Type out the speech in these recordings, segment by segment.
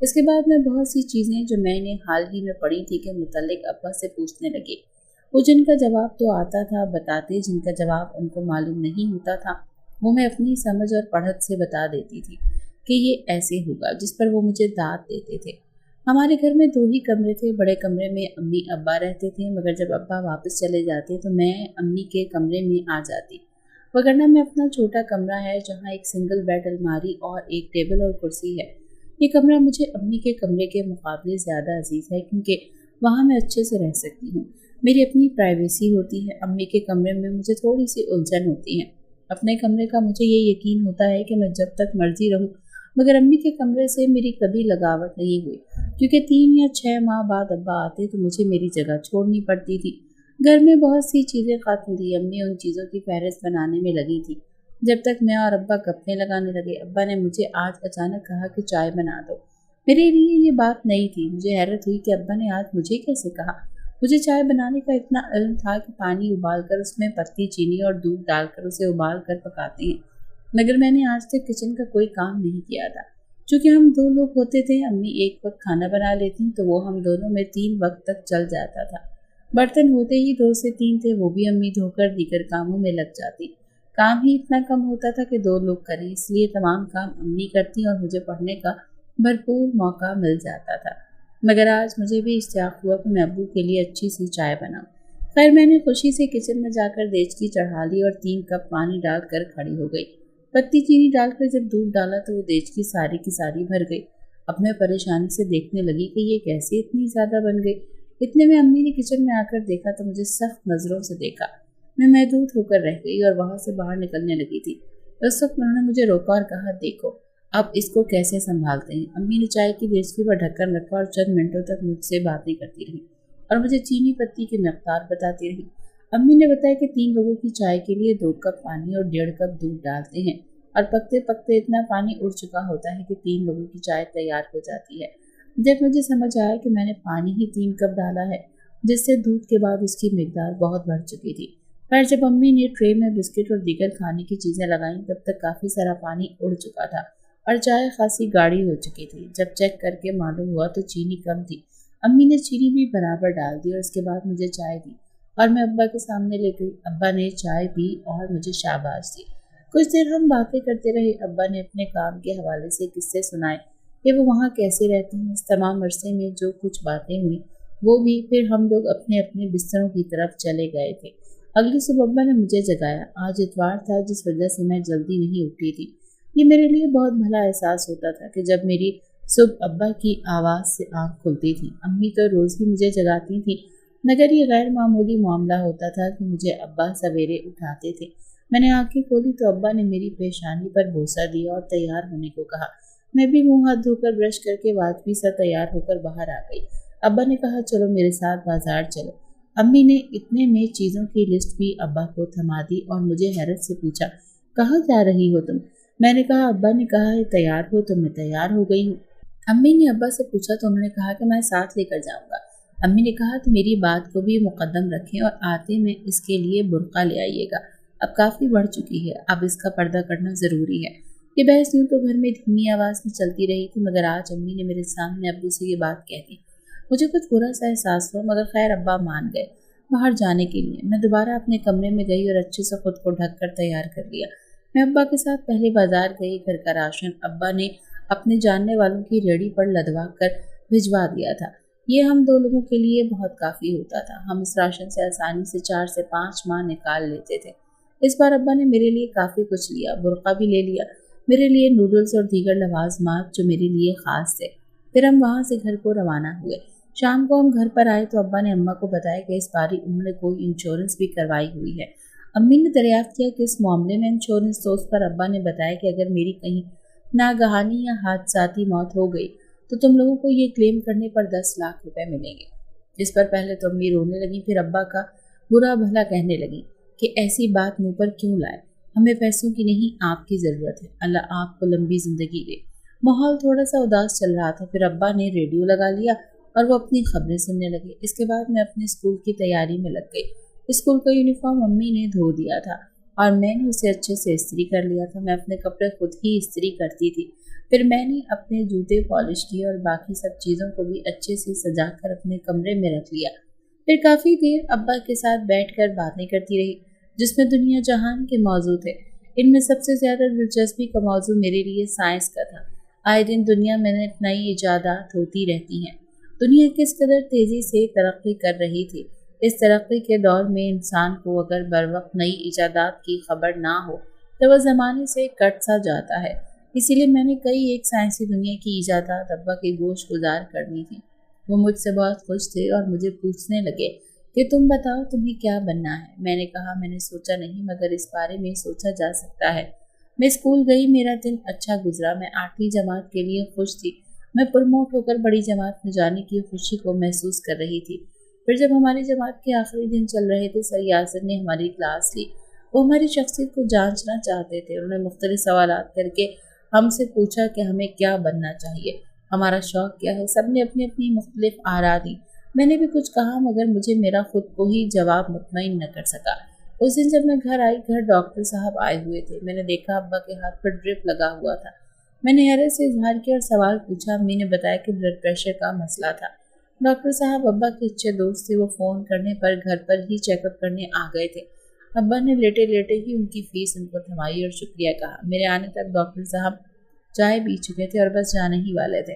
اس کے بعد میں بہت سی چیزیں جو میں نے حال ہی میں پڑھی تھی کے متعلق ابا سے پوچھنے لگی۔ وہ جن کا جواب تو آتا تھا بتاتے، جن کا جواب ان کو معلوم نہیں ہوتا تھا وہ میں اپنی سمجھ اور پڑھت سے بتا دیتی تھی کہ یہ ایسے ہوگا، جس پر وہ مجھے داد دیتے تھے۔ ہمارے گھر میں 2 ہی کمرے تھے۔ بڑے کمرے میں امی ابا رہتے تھے، مگر جب ابا واپس چلے جاتے تو میں امی کے کمرے میں آ جاتی، وگرنہ میں اپنا چھوٹا کمرہ ہے جہاں ایک سنگل بیڈ، الماری اور ایک ٹیبل اور کرسی ہے۔ یہ کمرہ مجھے امی کے کمرے کے مقابلے زیادہ عزیز ہے کیونکہ وہاں میں اچھے سے رہ سکتی ہوں، میری اپنی پرائیویسی ہوتی ہے۔ امی کے کمرے میں مجھے تھوڑی سی الجھن ہوتی ہے۔ اپنے کمرے کا مجھے یہ یقین ہوتا ہے کہ میں جب تک مرضی رہوں، مگر امی کے کمرے سے میری کبھی لگاوٹ نہیں ہوئی، کیونکہ 3 یا 6 ماہ بعد ابا آتے تو مجھے میری جگہ چھوڑنی پڑتی تھی۔ گھر میں بہت سی چیزیں ختم تھی، امی ان چیزوں کی فہرست بنانے میں لگی تھی جب تک میں اور ابا گپیں لگانے لگے۔ ابا نے مجھے آج اچانک کہا کہ چائے بنا دو۔ میرے لیے یہ بات نئی تھی، مجھے حیرت ہوئی کہ ابا نے آج مجھے کیسے کہا۔ مجھے چائے بنانے کا اتنا علم تھا کہ پانی ابال کر اس میں پتی، چینی اور دودھ ڈال کر اسے ابال کر پکاتے ہیں، مگر میں نے آج تک کچن کا کوئی کام نہیں کیا تھا۔ چونکہ ہم 2 لوگ ہوتے تھے، امی ایک وقت کھانا بنا لیتی تو وہ ہم دونوں میں 3 وقت تک چل جاتا تھا۔ برتن ہوتے ہی 2 سے 3 تھے، وہ بھی امی دھو کر دیگر کاموں میں لگ جاتی۔ کام ہی اتنا کم ہوتا تھا کہ 2 لوگ کریں، اس لیے تمام کام امی کرتی اور مجھے پڑھنے کا بھرپور موقع مل جاتا تھا۔ مگر آج مجھے بھی اشتیاق ہوا کہ میں ابو کے لیے اچھی سی چائے بناؤں۔ خیر میں نے خوشی سے کچن میں جا کر دیچکی چڑھا لی اور 3 کپ پانی ڈال کر کھڑی ہو گئی۔ پتی چینی ڈال کر جب دودھ ڈالا تو وہ دیچکی ساری کی ساری بھر گئی۔ اب میں پریشانی سے دیکھنے لگی کہ یہ کیسے اتنی زیادہ بن گئی۔ اتنے میں امی نے کچن میں آ کر دیکھا تو مجھے سخت نظروں سے دیکھا۔ میں محدود ہو کر رہ گئی اور وہاں سے باہر نکلنے لگی تھی۔ اس وقت انہوں نے مجھے روکا اور کہا، دیکھو اب اس کو کیسے سنبھالتے ہیں۔ امی نے چائے کی دیچکی پر ڈھکن رکھا اور چند منٹوں تک مجھ سے باتیں کرتی رہی اور مجھے چینی پتی کی مقدار بتاتی رہی۔ امی نے بتایا کہ 3 لوگوں کی چائے کے لیے 2 کپ پانی اور 1.5 کپ دودھ ڈالتے ہیں، اور پکتے پکتے اتنا پانی اڑ چکا ہوتا ہے کہ 3 لوگوں کی چائے تیار ہو جاتی ہے۔ جب مجھے سمجھ آیا کہ میں نے پانی ہی 3 کپ ڈالا ہے، جس سے دودھ کے بعد اس کی مقدار بہت بڑھ چکی تھی۔ پر جب امی نے ٹرے میں بسکٹ اور دیگر کھانے کی چیزیں لگائیں تب تک کافی سارا پانی اڑ چکا تھا اور چائے خاصی گاڑھی ہو چکی تھی۔ جب چیک کر کے معلوم ہوا تو چینی کم تھی۔ امی نے چینی بھی برابر ڈال دی اور اس کے بعد مجھے چائے دی اور میں ابا کے سامنے لے گئی۔ ابا نے چائے پی اور مجھے شاباش دی۔ کچھ دیر ہم باتیں کرتے رہے۔ ابا نے اپنے کام کے حوالے سے قصے سنائے کہ وہ وہاں کیسے رہتے ہیں۔ اس تمام عرصے میں جو کچھ باتیں ہوئی وہ بھی، پھر ہم لوگ اپنے اپنے بستروں کی طرف چلے گئے تھے۔ اگلی صبح ابا نے مجھے جگایا۔ آج اتوار تھا جس وجہ سے میں جلدی نہیں اٹھی تھی۔ یہ میرے لیے بہت بھلا احساس ہوتا تھا کہ جب میری صبح ابا کی آواز سے آنکھ کھلتی تھی۔ امی تو روز ہی مجھے جگاتی تھی، مگر یہ غیر معمولی معاملہ ہوتا تھا کہ مجھے ابا سویرے اٹھاتے تھے۔ میں نے آنکھیں کھولی تو ابا نے میری پیشانی پر بوسہ دیا اور تیار ہونے کو کہا۔ میں بھی منہ ہاتھ دھو کر برش کر کے واجبی سا تیار ہو کر باہر آ گئی۔ ابا نے کہا، چلو میرے ساتھ بازار چلو۔ امی نے اتنے میں چیزوں کی لسٹ بھی ابا کو تھما دی اور مجھے حیرت سے پوچھا، کہاں جا رہی ہو تم؟ میں نے کہا، ابا نے کہا ہے تیار ہو تو میں تیار ہو گئی ہوں۔ امی نے ابا سے پوچھا تو انہوں نے کہا کہ میں ساتھ لے کر جاؤں گا۔ امی نے کہا تو میری بات کو بھی مقدم رکھیں اور آتے میں اس کے لیے برقع لے آئیے گا، اب کافی بڑھ چکی ہے، اب اس کا پردہ کرنا ضروری ہے۔ یہ بحث یوں تو گھر میں دھیمی آواز میں چلتی رہی تھی، مگر آج امی نے میرے سامنے ابو سے یہ بات کہہ دی۔ مجھے کچھ برا سا احساس ہوا، مگر خیر ابا مان گئے باہر جانے کے لیے۔ میں دوبارہ اپنے کمرے میں گئی اور اچھے سے خود کو ڈھک کر تیار کر لیا۔ میں ابا کے ساتھ پہلے بازار گئی۔ گھر کا راشن ابا نے اپنے جاننے والوں کی ریڑھی پر لدوا کر بھجوا دیا تھا۔ یہ ہم 2 لوگوں کے لیے بہت کافی ہوتا تھا۔ ہم اس راشن سے آسانی سے 4 سے 5 ماہ نکال لیتے تھے۔ اس بار ابا نے میرے لیے کافی کچھ لیا، برقع بھی لے لیا، میرے لیے نوڈلز اور دیگر لوازمات جو میرے لیے خاص تھے۔ پھر ہم وہاں سے گھر کو روانہ ہوئے۔ شام کو ہم گھر پر آئے تو ابا نے اماں کو بتایا کہ اس باری انہوں نے کوئی انشورنس بھی کروائی ہوئی ہے۔ امی نے دریافت کیا کہ اس معاملے میں انشورنس، تو اس پر ابا نے بتایا کہ اگر میری کہیں ناگہانی یا حادثاتی موت ہو گئی تو تم لوگوں کو یہ کلیم کرنے پر 10 لاکھ روپے ملیں گے۔ جس پر پہلے تو امی رونے لگیں، پھر ابا کا برا بھلا کہنے لگیں کہ ایسی بات منہ پر کیوں لائے، ہمیں پیسوں کی نہیں آپ کی ضرورت ہے، اللہ آپ کو لمبی زندگی دے۔ ماحول تھوڑا سا اداس چل رہا تھا، پھر ابا نے ریڈیو لگا لیا اور وہ اپنی خبریں سننے لگے۔ اس کے بعد میں اپنے اسکول کی تیاری میں لگ گئی۔ اسکول کا یونیفارم امی نے دھو دیا تھا اور میں نے اسے اچھے سے استری کر لیا تھا۔ میں اپنے کپڑے خود ہی استری کرتی تھی، پھر میں نے اپنے جوتے پالش کیے اور باقی سب چیزوں کو بھی اچھے سے سجا کر اپنے کمرے میں رکھ لیا۔ پھر کافی دیر ابا کے ساتھ بیٹھ کر باتیں کرتی رہی، جس میں دنیا جہان کے موضوع تھے۔ ان میں سب سے زیادہ دلچسپی کا موضوع میرے لیے سائنس کا تھا۔ آئے دن دنیا میں نئی ایجادات ہوتی رہتی ہیں۔ دنیا کس قدر تیزی سے ترقی کر رہی تھی۔ اس ترقی کے دور میں انسان کو اگر بروقت نئی ایجادات کی خبر نہ ہو تو وہ زمانے سے کٹ سا جاتا ہے۔ اسی لیے میں نے کئی ایک سائنسی دنیا کی ایجادات ابا کے گوش گزار کرنی تھی۔ وہ مجھ سے بہت خوش تھے اور مجھے پوچھنے لگے کہ تم بتاؤ تمہیں کیا بننا ہے۔ میں نے کہا میں نے سوچا نہیں، مگر اس بارے میں سوچا جا سکتا ہے۔ میں اسکول گئی، میرا دن اچھا گزرا۔ میں 8ویں جماعت کے لیے خوش تھی۔ میں پروموٹ ہو کر بڑی جماعت میں جانے کی خوشی کو محسوس کر رہی تھی۔ پھر جب ہماری جماعت کے آخری دن چل رہے تھے، سر یاسر نے ہماری کلاس لی۔ وہ ہماری شخصیت کو جانچنا چاہتے تھے۔ انہوں نے مختلف سوالات کر کے ہم سے پوچھا کہ ہمیں کیا بننا چاہیے، ہمارا شوق کیا ہے۔ سب نے اپنی اپنی مختلف آرا دی۔ میں نے بھی کچھ کہا، مگر مجھے میرا خود کو ہی جواب مطمئن نہ کر سکا۔ اس دن جب میں گھر آئی، گھر ڈاکٹر صاحب آئے ہوئے تھے۔ میں نے دیکھا ابا کے ہاتھ پر ڈرپ لگا ہوا تھا۔ میں نے حیرت سے اظہار کیا اور سوال پوچھا۔ امی نے بتایا کہ بلڈ پریشر کا مسئلہ تھا۔ ڈاکٹر صاحب ابا کے اچھے دوست تھے۔ وہ فون کرنے پر گھر پر ہی چیک اپ کرنے آ گئے تھے۔ ابا نے لیٹے لیٹے ہی ان کی فیس ان کو تھمائی اور شکریہ کہا۔ میرے آنے تک ڈاکٹر صاحب چائے پی چکے تھے اور بس جانے ہی والے تھے۔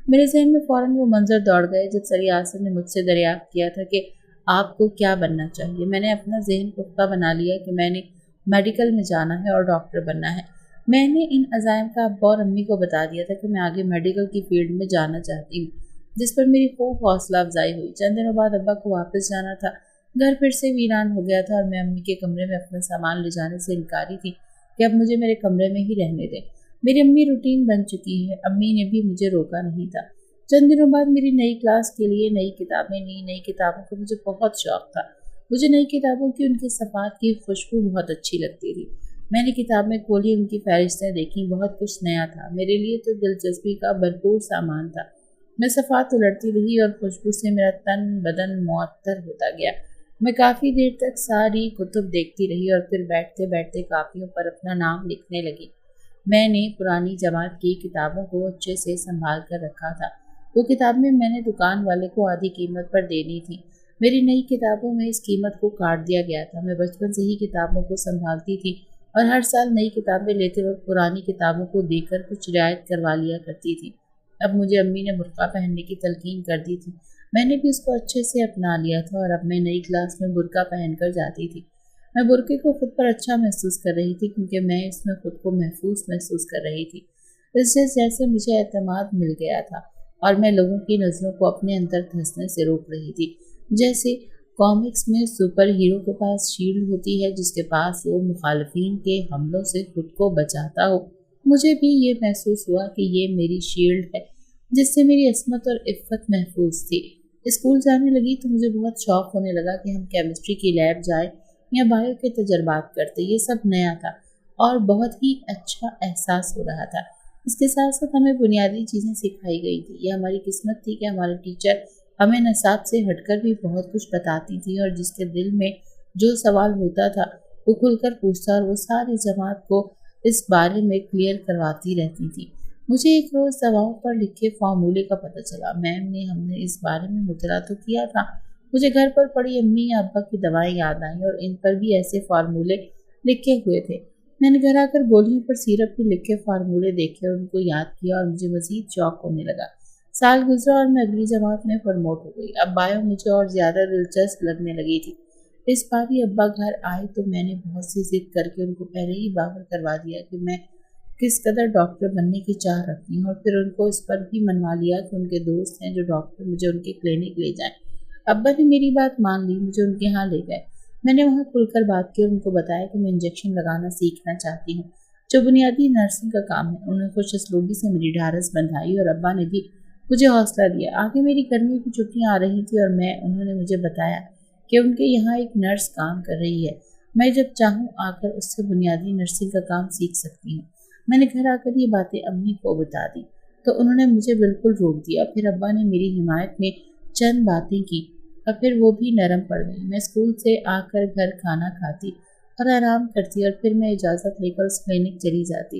میرے ذہن میں فوراً وہ منظر دوڑ گئے جب سر یاسر نے مجھ سے دریافت کیا تھا کہ آپ کو کیا بننا چاہیے۔ میں نے اپنا ذہن پختہ بنا لیا کہ میں نے میڈیکل میں جانا ہے اور ڈاکٹر بننا ہے۔ میں نے ان عزائم کا ابا اور امی کو بتا دیا تھا کہ میں آگے میڈیکل کی فیلڈ میں جانا چاہتی ہوں، جس پر میری خوب حوصلہ افزائی ہوئی۔ چند دنوں بعد ابا کو واپس جانا تھا۔ گھر پھر سے ویران ہو گیا تھا اور میں امی کے کمرے میں اپنا سامان لے جانے سے انکاری تھی کہ اب مجھے میرے کمرے میں ہی رہنے دیں۔ میری امی روٹین بن چکی ہے۔ امی نے بھی مجھے روکا نہیں تھا۔ چند دنوں بعد میری نئی کلاس کے لیے نئی کتابیں لی۔ نئی کتابوں کا مجھے بہت شوق تھا۔ مجھے نئی کتابوں کی ان کے صفحات کی خوشبو بہت اچھی لگتی تھی۔ میں نے کتابیں کھولی، ان کی فہرستیں دیکھیں، بہت کچھ نیا تھا۔ میرے لیے تو دلچسپی کا بھرپور سامان تھا۔ میں صفحات الٹتی رہی اور خوشبو سے میرا تن بدن معطر ہوتا گیا۔ میں کافی دیر تک ساری کتب دیکھتی رہی اور پھر بیٹھتے بیٹھتے کاپیوں پر اپنا نام لکھنے لگی۔ میں نے پرانی جماعت کی کتابوں کو اچھے سے سنبھال کر رکھا تھا۔ وہ کتابیں میں نے دکان والے کو آدھی قیمت پر دینی تھی۔ میری نئی کتابوں میں اس قیمت کو کاٹ دیا گیا تھا۔ میں بچپن سے ہی کتابوں کو سنبھالتی تھی اور ہر سال نئی کتابیں لیتے وقت پرانی کتابوں کو دے کر کچھ رعایت کروا لیا کرتی تھی۔ اب مجھے امی نے برقع پہننے کی تلقین کر دی تھی۔ میں نے بھی اس کو اچھے سے اپنا لیا تھا اور اب میں نئی کلاس میں برقع پہن کر جاتی تھی۔ میں برقعے کو خود پر اچھا محسوس کر رہی تھی کیونکہ میں اس میں خود کو محفوظ محسوس کر رہی تھی۔ اس سے جیسے مجھے اعتماد مل گیا تھا اور میں لوگوں کی نظروں کو اپنے اندر دھنسنے سے روک رہی تھی۔ جیسے کامکس میں سپر ہیرو کے پاس شیلڈ ہوتی ہے جس کے پاس وہ مخالفین کے حملوں سے خود کو بچاتا ہو، مجھے بھی یہ محسوس ہوا کہ یہ میری شیلڈ ہے جس سے میری عصمت اور عفت محفوظ تھی۔ اسکول جانے لگی تو مجھے بہت شوق ہونے لگا کہ ہم کیمسٹری کی لیب جائیں یا بایو کے تجربات کرتے۔ یہ سب نیا تھا اور بہت ہی اچھا احساس ہو رہا تھا۔ اس کے ساتھ ساتھ ہمیں بنیادی چیزیں سکھائی گئی تھی۔ یہ ہماری قسمت تھی کہ ہمارے ٹیچر ہمیں نصاب سے ہٹ کر بھی بہت کچھ بتاتی تھی اور جس کے دل میں جو سوال ہوتا تھا وہ کھل کر پوچھتا اور وہ ساری جماعت کو اس بارے میں کلیئر کرواتی رہتی تھی۔ مجھے ایک روز دواؤں پر لکھے فارمولے کا پتہ چلا۔ میم نے ہم نے اس بارے میں مطالعہ تو کیا تھا۔ مجھے گھر پر پڑی امی یا ابا کی دوائیں یاد آئیں اور ان پر بھی ایسے فارمولے لکھے ہوئے تھے۔ میں نے گھر آ کر گولیوں پر سیرپ کے لکھے فارمولے دیکھے اور ان کو یاد کیا اور مجھے مزید شوق ہونے لگا۔ سال گزرا اور میں اگلی جماعت میں پروموٹ ہو گئی۔ اب بایو مجھے اور زیادہ دلچسپ لگنے لگی تھی۔ اس بار بھی ابا گھر آئے تو میں نے بہت سی ضد کر کے ان کو پہلے ہی باور کروا دیا کہ میں کس قدر ڈاکٹر بننے کی چاہ رکھتی ہوں اور پھر ان کو اس پر بھی منوا لیا کہ ان کے دوست ہیں جو ڈاکٹر مجھے ان کے کلینک لے جائیں۔ ابا نے میری بات مان لی، مجھے ان کے ہاں لے گئے۔ میں نے وہاں کھل کر بات کی اور ان کو بتایا کہ میں انجیکشن لگانا سیکھنا چاہتی ہوں، جو بنیادی نرسنگ کا کام ہے۔ انہوں نے خوش اسلوبی سے میری ڈھارس بندھائی اور ابا نے بھی مجھے حوصلہ دیا۔ آگے میری گرمیوں کی چھٹیاں آ رہی تھی اور انہوں نے مجھے بتایا کہ ان کے یہاں ایک نرس کام کر رہی ہے۔ میں جب چاہوں آ کر اس سے بنیادی نرسنگ کا کام سیکھ سکتی ہوں۔ میں نے گھر آ کر یہ باتیں امی کو بتا دی تو انہوں نے مجھے بالکل روک دیا۔ پھر ابا نے میری حمایت میں چند باتیں کی اور پھر وہ بھی نرم پڑ گئی۔ میں اسکول سے آ کر گھر کھانا کھاتی اور آرام کرتی اور پھر میں اجازت لے کر اس کلینک چلی جاتی۔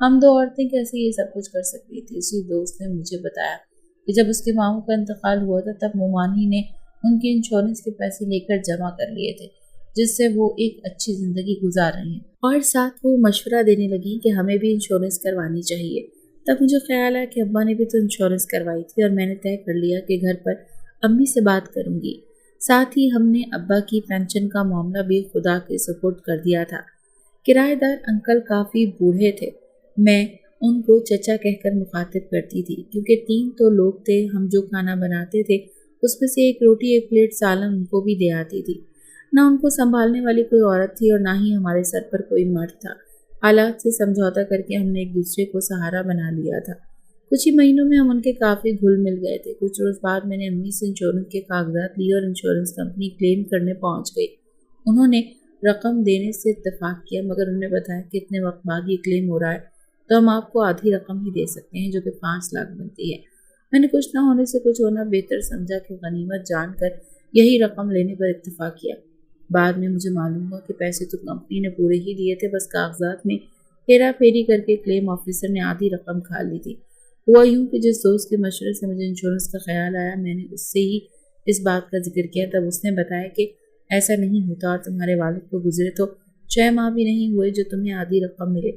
ہم دو عورتیں کیسے یہ سب کچھ کر سکتی تھی؟ اسی دوست نے مجھے بتایا کہ جب اس کے ماموں کا انتقال ہوا تھا تب مومانی نے ان کے انشورنس کے پیسے لے کر جمع کر لیے تھے، جس سے وہ ایک اچھی زندگی گزار رہے ہیں، اور ساتھ وہ مشورہ دینے لگی کہ ہمیں بھی انشورنس کروانی چاہیے۔ تب مجھے خیال آیا کہ ابا نے بھی تو انشورنس کروائی تھی، اور میں نے طے کر لیا کہ گھر پر امی سے بات کروں گی۔ ساتھ ہی ہم نے ابا کی پینشن کا معاملہ بھی خدا کے سپرد کر دیا تھا۔ کرایہ دار انکل کافی بوڑھے تھے، میں ان کو چچا کہہ کر مخاطب کرتی تھی، کیونکہ 3 تو لوگ تھے۔ ہم جو کھانا بناتے تھے اس میں سے ایک روٹی ایک پلیٹ سالن ان کو بھی دے آتی تھی۔ نہ ان کو سنبھالنے والی کوئی عورت تھی اور نہ ہی ہمارے سر پر کوئی مرد تھا۔ حالات سے سمجھوتا کر کے ہم نے ایک دوسرے کو سہارا بنا لیا تھا۔ کچھ ہی مہینوں میں ہم ان کے کافی گھل مل گئے تھے۔ کچھ روز بعد میں نے امی سے انشورنس کے کاغذات لیے اور انشورنس کمپنی کلیم کرنے پہنچ گئی۔ انہوں نے رقم دینے سے اتفاق کیا، مگر انہوں نے بتایا کہ اتنے وقت بعد یہ کلیم ہو رہا ہے تو ہم آپ کو آدھی رقم ہی دے سکتے ہیں، جو کہ 5 لاکھ بنتی ہے۔ میں نے کچھ نہ ہونے سے کچھ ہونا بہتر سمجھا کہ غنیمت جان کر یہی رقم لینے پر اتفاق کیا۔ بعد میں مجھے معلوم ہوا کہ پیسے تو کمپنی نے پورے ہی دیے تھے، بس کاغذات میں ہیرا پھیری کر کے کلیم آفیسر نے آدھی رقم کھا لی تھی۔ ہوا یوں کہ جس دوست کے مشورے سے مجھے انشورنس کا خیال آیا، میں نے اس سے ہی اس بات کا ذکر کیا۔ تب اس نے بتایا کہ ایسا نہیں ہوتا، اور تمہارے والد کو گزرے تو 6 ماہ بھی نہیں ہوئے جو تمہیں آدھی رقم ملے۔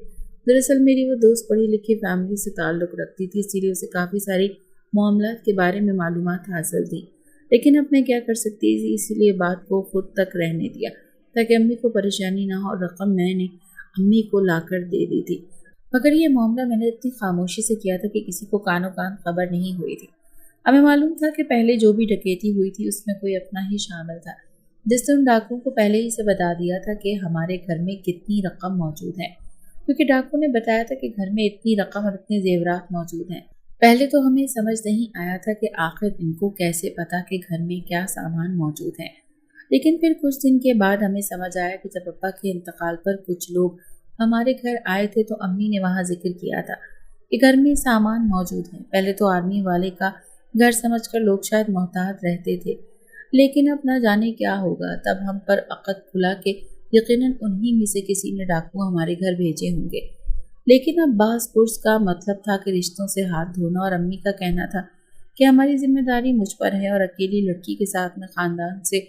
دراصل میری وہ دوست پڑھی لکھی فیملی سے تعلق رکھتی تھی، اسی لیے اسے کافی ساری معاملات کے بارے میں معلومات حاصل تھی، لیکن اب میں کیا کر سکتی تھی، اسی لیے بات کو خود تک رہنے دیا تاکہ امی کو پریشانی نہ ہو، اور رقم میں نے امی کو لا کر دے دی تھی۔ مگر یہ معاملہ میں نے اتنی خاموشی سے کیا تھا کہ کسی کو کانوں کان خبر نہیں ہوئی تھی۔ ہمیں معلوم تھا کہ پہلے جو بھی ڈکیتی ہوئی تھی اس میں کوئی اپنا ہی شامل تھا، جس نے ان ڈاکوؤں کو پہلے ہی سے بتا دیا تھا کہ ہمارے گھر میں کتنی رقم موجود ہے، کیونکہ ڈاکو نے بتایا تھا کہ گھر میں اتنی رقم اور اتنے زیورات موجود ہیں۔ پہلے تو ہمیں سمجھ نہیں آیا تھا کہ آخر ان کو کیسے پتا کہ گھر میں کیا سامان موجود ہے، لیکن پھر کچھ دن کے بعد ہمیں سمجھ آیا کہ جب ابا کے انتقال پر کچھ لوگ ہمارے گھر آئے تھے تو امی نے وہاں ذکر کیا تھا کہ گھر میں سامان موجود ہیں۔ پہلے تو آرمی والے کا گھر سمجھ کر لوگ شاید محتاط رہتے تھے، لیکن اب نہ جانے کیا ہوگا۔ تب ہم پر عقد کھلا کہ یقیناً انہی میں سے کسی نے ڈاکو ہمارے گھر بھیجے ہوں گے، لیکن اب بعض پرس کا مطلب تھا کہ رشتوں سے ہاتھ دھونا، اور امی کا کہنا تھا کہ ہماری ذمہ داری مجھ پر ہے، اور اکیلی لڑکی کے ساتھ میں خاندان سے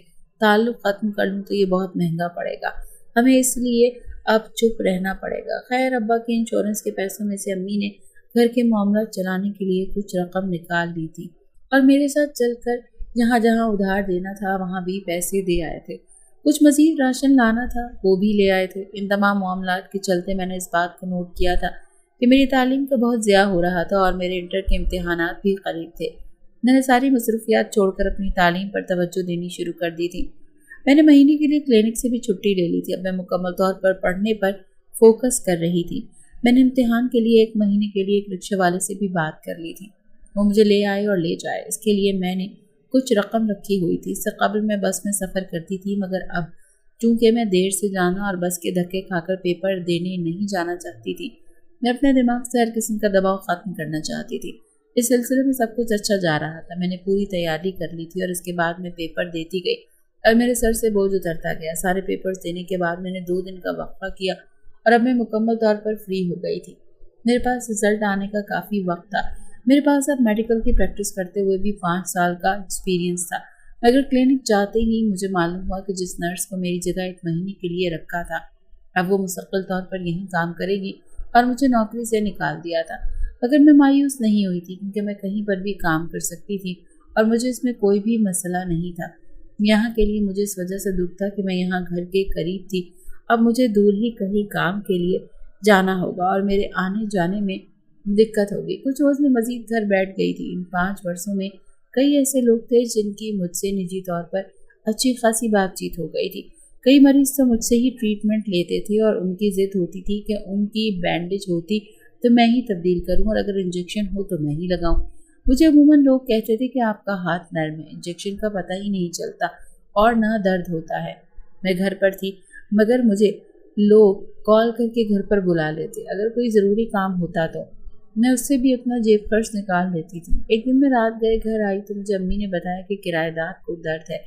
تعلق ختم کر لوں تو یہ بہت مہنگا پڑے گا، ہمیں اس لیے اب چپ رہنا پڑے گا۔ خیر، ابا کے انشورنس کے پیسوں میں سے امی نے گھر کے معاملات چلانے کے لیے کچھ رقم نکال لی تھی، اور میرے ساتھ چل کر جہاں جہاں ادھار دینا تھا وہاں بھی پیسے دے آئے تھے۔ کچھ مزید راشن لانا تھا وہ بھی لے آئے تھے۔ ان تمام معاملات کے چلتے میں نے اس بات کو نوٹ کیا تھا کہ میری تعلیم کا بہت ضیاع ہو رہا تھا، اور میرے انٹر کے امتحانات بھی قریب تھے۔ میں نے ساری مصروفیات چھوڑ کر اپنی تعلیم پر توجہ دینی شروع کر دی تھی۔ میں نے مہینے کے لیے کلینک سے بھی چھٹی لے لی تھی۔ اب میں مکمل طور پر پڑھنے پر فوکس کر رہی تھی۔ میں نے امتحان کے لیے 1 مہینے کے لیے ایک رکشے والے سے بھی بات کر لی تھی، وہ مجھے لے آئے اور لے جائے۔ اس کے لیے میں نے کچھ رقم رکھی ہوئی تھی۔ اس سے قبل میں بس میں سفر کرتی تھی، مگر اب چونکہ میں دیر سے جانا اور بس کے دھکے کھا کر پیپر دینے نہیں جانا چاہتی تھی، میں اپنے دماغ سے ہر قسم کا دباؤ ختم کرنا چاہتی تھی۔ اس سلسلے میں سب کچھ اچھا جا رہا تھا۔ میں نے پوری تیاری کر لی تھی، اور اس کے بعد میں پیپر دیتی گئی اور میرے سر سے بوجھ اترتا گیا۔ سارے پیپرز دینے کے بعد میں نے 2 دن کا وقفہ کیا، اور اب میں مکمل طور پر فری ہو گئی تھی۔ میرے پاس رزلٹ آنے کا کافی وقت تھا۔ میرے پاس اب میڈیکل کی پریکٹس کرتے ہوئے بھی 5 سال کا ایکسپیرینس تھا، مگر کلینک جاتے ہی مجھے معلوم ہوا کہ جس نرس کو میری جگہ 1 مہینے کے لیے رکھا تھا، اب وہ مستقل طور پر یہیں کام کرے گی، اور مجھے نوکری سے نکال دیا تھا۔ مگر میں مایوس نہیں ہوئی تھی، کیونکہ میں کہیں پر بھی کام کر سکتی تھی، اور مجھے اس میں کوئی بھی مسئلہ نہیں تھا۔ یہاں کے لیے مجھے اس وجہ سے دکھ تھا کہ میں یہاں گھر کے قریب تھی، اب مجھے دور ہی کہیں کام کے لیے جانا ہوگا، اور میرے آنے جانے میں دقت ہوگی۔ کچھ روز میں مزید گھر بیٹھ گئی تھی۔ ان 5 برسوں میں کئی ایسے لوگ تھے جن کی مجھ سے نجی طور پر اچھی خاصی بات چیت ہو گئی تھی۔ کئی مریض تو مجھ سے ہی ٹریٹمنٹ لیتے تھے، اور ان کی ضد ہوتی تھی کہ ان کی بینڈیج ہوتی تو میں ہی تبدیل کروں، اور اگر انجیکشن ہو تو میں ہی لگاؤں۔ مجھے عموماً لوگ کہتے تھے کہ آپ کا ہاتھ نرم ہے، انجیکشن کا پتہ ہی نہیں چلتا اور نہ درد ہوتا ہے۔ میں گھر پر تھی، مگر مجھے لوگ کال کر کے گھر پر بلا لیتے۔ اگر کوئی ضروری کام ہوتا تو میں اس سے بھی اپنا جیب خرچ نکال لیتی تھی۔ ایک دن میں رات گئے گھر آئی تو مجھے امی نے بتایا کہ کرایہ دار کو درد ہے،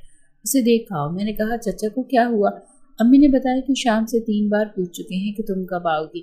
اسے دیکھ آؤ۔ میں نے کہا چچا کو کیا ہوا؟ امی نے بتایا کہ شام سے 3 بار پوچھ چکے ہیں کہ تم کب آؤ گی۔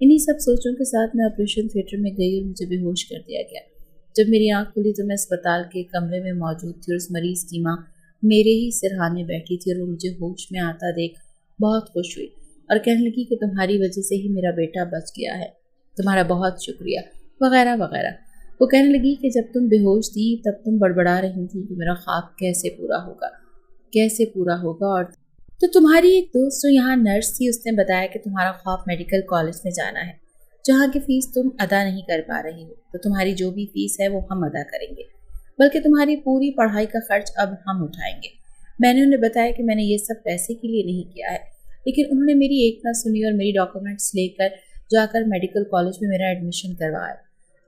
انہی سب سوچوں کے ساتھ میں آپریشن تھیٹر میں گئی اور مجھے بے ہوش کر دیا گیا۔ جب میری آنکھ کھلی تو میں اسپتال کے کمرے میں موجود تھی اور اس مریض کی ماں میرے ہی سرہانے بیٹھی تھی اور وہ مجھے ہوش میں آتا دیکھ بہت خوش ہوئی اور کہنے لگی کہ تمہاری وجہ سے ہی میرا بیٹا بچ گیا ہے، تمہارا بہت شکریہ، وغیرہ وغیرہ۔ وہ کہنے لگی کہ جب تم بے ہوش تھی تب تم بڑبڑا رہی تھی کہ میرا خواب کیسے پورا ہوگا اور تو تمہاری ایک دوست جو یہاں نرس تھی اس نے بتایا کہ تمہارا خواب میڈیکل کالج میں جانا ہے جہاں کی فیس تم ادا نہیں کر پا رہی ہو، تو تمہاری جو بھی فیس ہے وہ ہم ادا کریں گے، بلکہ تمہاری پوری پڑھائی کا خرچ اب ہم اٹھائیں گے۔ میں نے انہیں بتایا کہ میں نے یہ سب پیسے کے لیے نہیں کیا ہے، لیکن انہوں نے میری ایک نہ سنی اور میری ڈاکومنٹس لے کر جا کر میڈیکل کالج میں میرا ایڈمیشن کروایا۔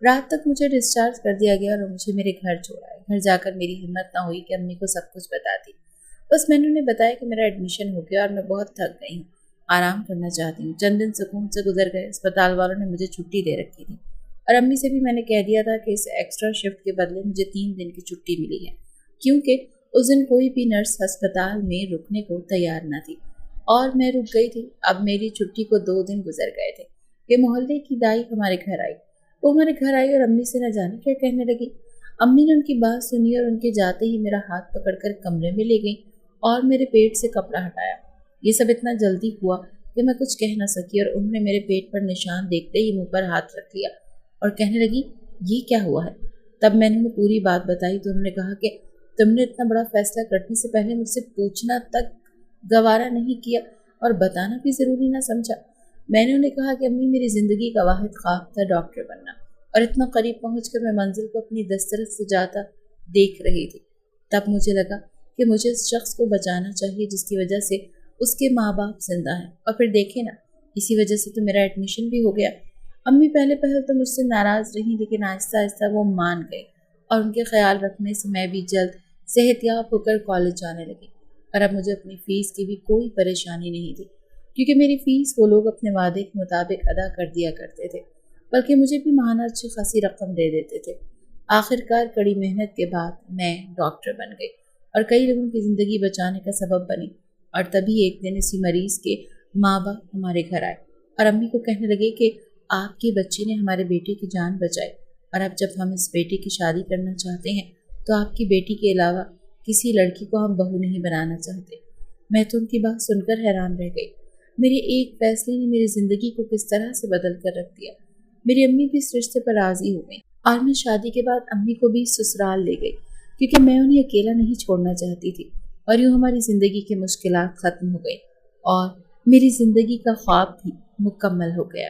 رات تک مجھے ڈسچارج کر دیا گیا اور مجھے میرے گھر چھوڑا ہے۔ گھر جا کر میری ہمت نہ ہوئی کہ امی کو سب کچھ بتاتی، بس میں نے انہیں بتایا کہ میرا ایڈمیشن ہو گیا اور میں بہت تھک گئی ہوں، آرام کرنا چاہتی ہوں۔ چند دن سکون سے گزر گئے۔ اسپتال والوں نے مجھے چھٹی دے رکھی تھی اور امی سے بھی میں نے کہہ دیا تھا کہ اس ایکسٹرا شفٹ کے بدلے مجھے 3 دن کی چھٹی ملی ہے، کیونکہ اس دن کوئی بھی نرس ہسپتال میں رکنے کو تیار نہ تھی اور میں رک گئی تھی۔ اب میری چھٹی کو 2 دن گزر گئے تھے کہ محلے کی دائی ہمارے گھر آئی۔ وہ ہمارے گھر آئی اور امی سے نہ جانے کیا کہنے لگی۔ امی نے ان کی بات سنی اور ان کے جاتے ہی میرا ہاتھ پکڑ کر کمرے میں لے گئی اور میرے پیٹ سے کپڑا ہٹایا۔ یہ سب اتنا جلدی ہوا کہ میں کچھ کہہ نہ سکی اور انہوں نے میرے پیٹ پر نشان دیکھتے ہی منہ پر ہاتھ رکھ لیا اور کہنے لگی یہ کیا ہوا ہے۔ تب میں نے انہیں پوری بات بتائی تو انہوں نے کہا کہ تم نے اتنا بڑا فیصلہ کرنے سے پہلے مجھ سے پوچھنا تک گوارا نہیں کیا اور بتانا بھی ضروری نہ سمجھا۔ میں نے انہیں کہا کہ امی میری زندگی کا واحد خواب تھا ڈاکٹر بننا، اور اتنا قریب پہنچ کر میں منزل کو اپنی دسترس سے جاتا دیکھ رہی تھی۔ تب مجھے لگا کہ مجھے اس شخص کو بچانا چاہیے جس کی وجہ سے اس کے ماں باپ زندہ ہیں، اور پھر دیکھے نا اسی وجہ سے تو میرا ایڈمیشن بھی ہو گیا۔ امی پہلے تو مجھ سے ناراض رہی، لیکن آہستہ آہستہ وہ مان گئی اور ان کے خیال رکھنے سے میں بھی جلد صحت یاب ہو کر کالج جانے لگی، اور اب مجھے اپنی فیس کی بھی کوئی پریشانی نہیں تھی، کیونکہ میری فیس وہ لوگ اپنے وعدے کے مطابق ادا کر دیا کرتے تھے، بلکہ مجھے بھی ماہانہ اچھی خاصی رقم دے دیتے تھے۔ آخرکار کڑی محنت کے بعد میں ڈاکٹر بن گئی اور کئی لوگوں کی زندگی بچانے کا سبب بنی۔ اور تبھی ایک دن اسی مریض کے ماں باپ ہمارے گھر آئے اور امی کو کہنے لگے کہ آپ کی بچی نے ہمارے بیٹے کی جان بچائی، اور اب جب ہم اس بیٹے کی شادی کرنا چاہتے ہیں تو آپ کی بیٹی کے علاوہ کسی لڑکی کو ہم بہو نہیں بنانا چاہتے۔ میں تو ان کی بات سن کر حیران رہ گئی۔ میرے ایک فیصلے نے میری زندگی کو کس طرح سے بدل کر رکھ دیا۔ میری امی بھی اس رشتے پر راضی ہو گئی اور میں شادی کے بعد امی کو بھی سسرال لے گئی، کیونکہ میں انہیں اکیلا نہیں چھوڑنا چاہتی تھی، اور یوں ہماری زندگی کی مشکلات ختم ہو گئی اور میری زندگی کا خواب بھی مکمل ہو گیا۔